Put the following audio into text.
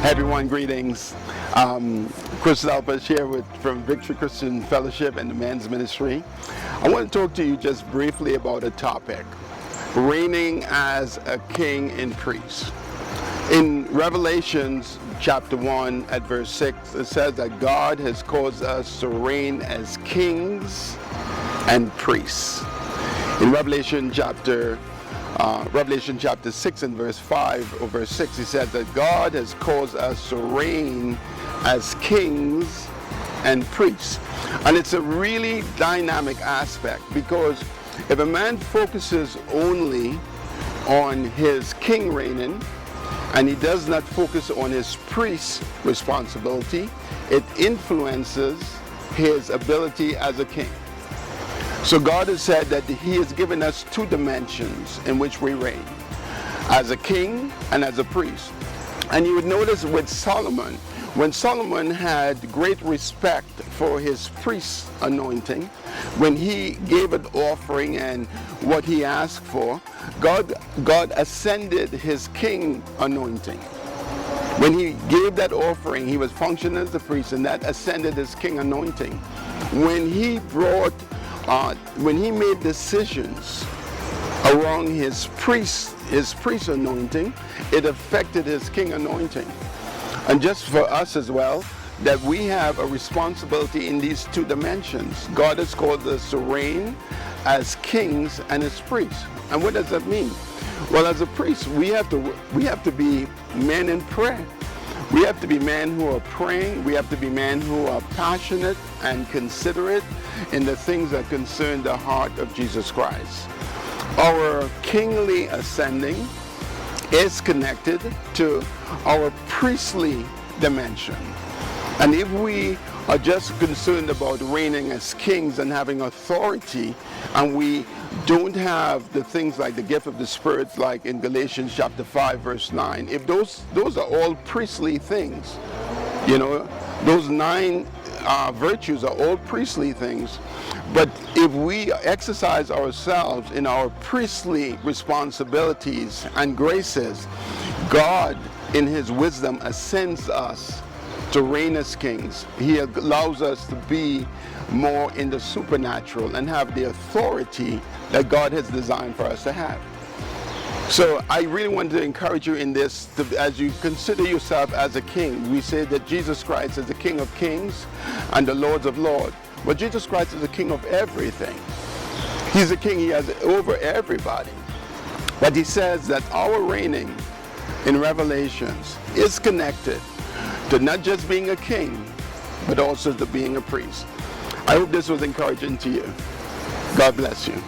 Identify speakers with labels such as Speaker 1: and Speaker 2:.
Speaker 1: Everyone, greetings. Chris Alpers here from Victory Christian Fellowship and the Men's Ministry. I want to talk to you just briefly about a topic: reigning as a king and priest. In Revelations chapter 1 at verse 6, it says that God has caused us to reign as kings and priests. In Revelation chapter 6 and verse 5 or verse 6, he said that God has caused us to reign as kings and priests. And it's a really dynamic aspect, because if a man focuses only on his king reigning and he does not focus on his priest responsibility, it influences his ability as a king. So God has said that He has given us two dimensions in which we reign, as a king and as a priest. And you would notice with Solomon, when Solomon had great respect for his priest anointing, when he gave an offering and what he asked for, God ascended his king anointing. When he gave that offering, he was functioning as a priest, and that ascended his king anointing. When he made decisions around his priest anointing, it affected his king anointing. And just for us as well, that we have a responsibility in these two dimensions. God has called us to reign as kings and as priests. And what does that mean? Well, as a priest, we have to be men in prayer. We have to be men who are praying. We have to be men who are passionate and considerate in the things that concern the heart of Jesus Christ. Our kingly ascending is connected to our priestly dimension. And if we are just concerned about reigning as kings and having authority, and we don't have the things like the gift of the Spirit, like in Galatians chapter 5 verse 9, if those are all priestly things, those 9 virtues are all priestly things. But if we exercise ourselves in our priestly responsibilities and graces, God in His wisdom ascends us to reign as kings. He allows us to be more in the supernatural and have the authority that God has designed for us to have. So I really want to encourage you in this, as you consider yourself as a king. We say that Jesus Christ is the King of Kings and the Lord of Lords. But Jesus Christ is the King of everything. He's a king. He has over everybody. But He says that our reigning in Revelations is connected to not just being a king, but also to being a priest. I hope this was encouraging to you. God bless you.